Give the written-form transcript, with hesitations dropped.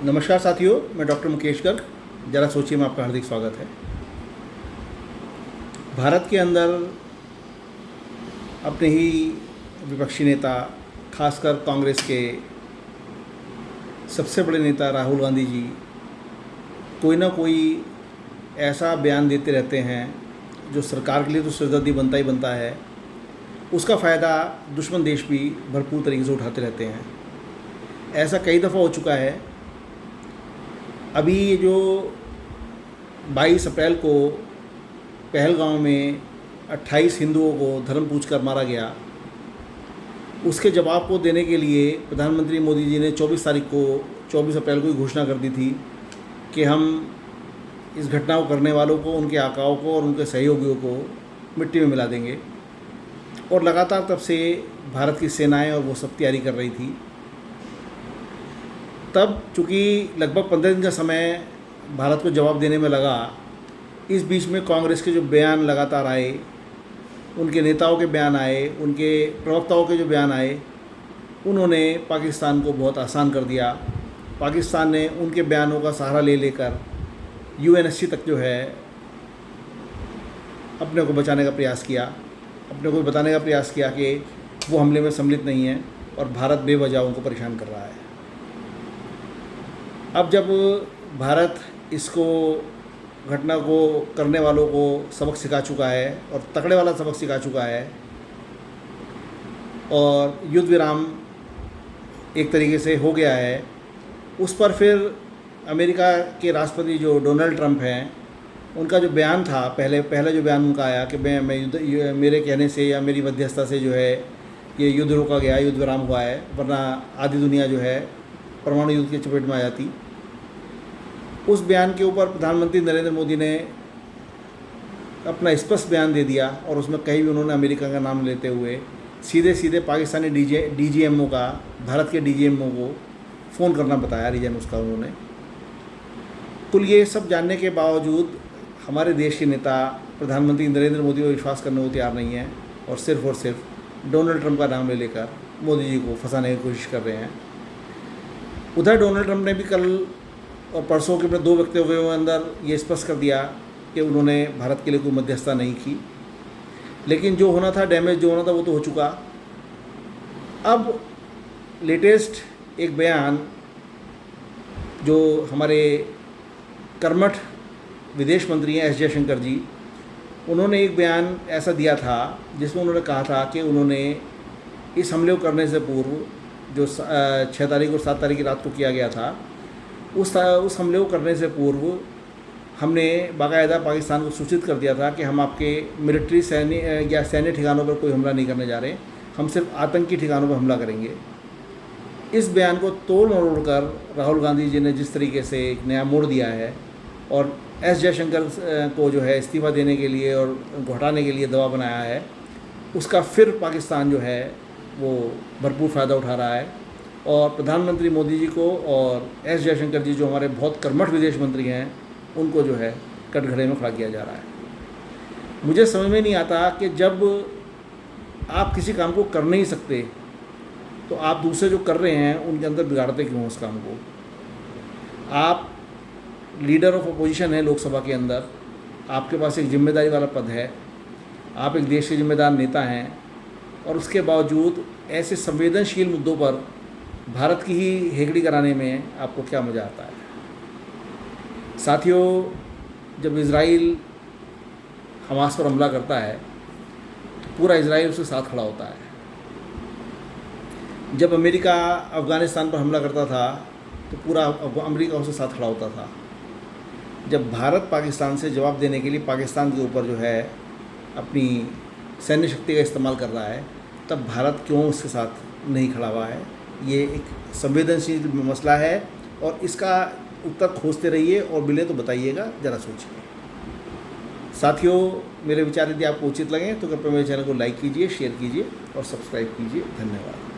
नमस्कार साथियों, मैं डॉक्टर मुकेश गर्ग। ज़रा सोचिए में आपका हार्दिक स्वागत है। भारत के अंदर अपने ही विपक्षी नेता, खासकर कांग्रेस के सबसे बड़े नेता राहुल गांधी जी कोई ना कोई ऐसा बयान देते रहते हैं जो सरकार के लिए तो सिरदर्दी बनता ही बनता है। उसका फ़ायदा दुश्मन देश भी भरपूर तरीके से उठाते रहते हैं। ऐसा कई दफ़ा हो चुका है। अभी ये जो 22 अप्रैल को पहलगांव में 28 हिंदुओं को धर्म पूछकर मारा गया, उसके जवाब को देने के लिए प्रधानमंत्री मोदी जी ने 24 अप्रैल को ही घोषणा कर दी थी कि हम इस घटना को करने वालों को, उनके आकाओं को और उनके सहयोगियों को मिट्टी में मिला देंगे। और लगातार तब से भारत की सेनाएं और वो सब तैयारी कर रही थी। तब चूँकि लगभग 15 दिन का समय भारत को जवाब देने में लगा, इस बीच में कांग्रेस के जो बयान लगातार आए, उनके नेताओं के बयान आए, उनके प्रवक्ताओं के जो बयान आए, उन्होंने पाकिस्तान को बहुत आसान कर दिया। पाकिस्तान ने उनके बयानों का सहारा ले लेकर यूएनएससी तक जो है अपने को बचाने का प्रयास किया, अपने को बताने का प्रयास किया कि वो हमले में सम्मिलित नहीं है और भारत बेवजह उनको परेशान कर रहा है। अब जब भारत इसको घटना को करने वालों को सबक सिखा चुका है और तकड़े वाला सबक सिखा चुका है और युद्ध विराम एक तरीके से हो गया है, उस पर फिर अमेरिका के राष्ट्रपति जो डोनाल्ड ट्रंप हैं, उनका जो बयान था, पहले जो बयान उनका आया कि मेरे कहने से या मेरी मध्यस्थता से जो है ये युद्ध रोका गया, युद्ध विराम हुआ है, वरना आधी दुनिया जो है परमाणु युद्ध की चपेट में आ जाती। उस बयान के ऊपर प्रधानमंत्री नरेंद्र मोदी ने अपना स्पष्ट बयान दे दिया और उसमें कहीं भी उन्होंने अमेरिका का नाम लेते हुए सीधे पाकिस्तानी डीजीएमओ का, भारत के डीजीएमओ को फ़ोन करना बताया, रीजन उसका उन्होंने। कुल ये सब जानने के बावजूद हमारे देश के नेता प्रधानमंत्री नरेंद्र मोदी को विश्वास करने को तैयार नहीं है और सिर्फ डोनाल्ड ट्रंप का नाम ले लेकर मोदी जी को फंसाने की कोशिश कर रहे हैं। उधर डोनाल्ड ट्रंप ने भी कल और परसों के अपने 2 वक्तव्यों के अंदर ये स्पष्ट कर दिया कि उन्होंने भारत के लिए कोई मध्यस्थता नहीं की। लेकिन जो होना था, डैमेज जो होना था, वो तो हो चुका। अब लेटेस्ट एक बयान जो हमारे कर्मठ विदेश मंत्री हैं एस जयशंकर जी, उन्होंने एक बयान ऐसा दिया था जिसमें उन्होंने कहा था कि उन्होंने इस हमले को करने से पूर्व, जो 6 तारीख और 7 तारीख की रात को किया गया था, उस हमले को करने से पूर्व हमने बाकायदा पाकिस्तान को सूचित कर दिया था कि हम आपके मिलिट्री सैन्य ठिकानों पर कोई हमला नहीं करने जा रहे, हम सिर्फ आतंकी ठिकानों पर हमला करेंगे। इस बयान को तोड़ मरोड़ कर राहुल गांधी जी ने जिस तरीके से एक नया मोड़ दिया है और एस जयशंकर को जो है इस्तीफा देने के लिए और उनको हटाने के लिए दबाव बनाया है, उसका फिर पाकिस्तान जो है वो भरपूर फ़ायदा उठा रहा है। और प्रधानमंत्री मोदी जी को और एस जयशंकर जी, जो हमारे बहुत कर्मठ विदेश मंत्री हैं, उनको जो है कटघरे में खड़ा किया जा रहा है। मुझे समझ में नहीं आता कि जब आप किसी काम को कर नहीं सकते तो आप दूसरे जो कर रहे हैं उनके अंदर बिगाड़ते क्यों उस काम को। आप लीडर ऑफ अपोजिशन है लोकसभा के अंदर, आपके पास एक जिम्मेदारी वाला पद है, आप एक देश के जिम्मेदार नेता हैं, और उसके बावजूद ऐसे संवेदनशील मुद्दों पर भारत की ही हेकड़ी कराने में आपको क्या मज़ा आता है। साथियों, जब इजराइल हमास पर हमला करता है तो पूरा इजराइल उसके साथ खड़ा होता है। जब अमेरिका अफ़गानिस्तान पर हमला करता था तो पूरा अमेरिका उसके साथ खड़ा होता था। जब भारत पाकिस्तान से जवाब देने के लिए पाकिस्तान के ऊपर जो है अपनी सैन्य शक्ति का इस्तेमाल कर रहा है, तब भारत क्यों उसके साथ नहीं खड़ा हुआ है? ये एक संवेदनशील मसला है और इसका उत्तर खोजते रहिए और मिले तो बताइएगा, ज़रा सोचिए। साथियों, मेरे विचार यदि आपको उचित लगें तो कृपया मेरे चैनल को लाइक कीजिए, शेयर कीजिए और सब्सक्राइब कीजिए। धन्यवाद।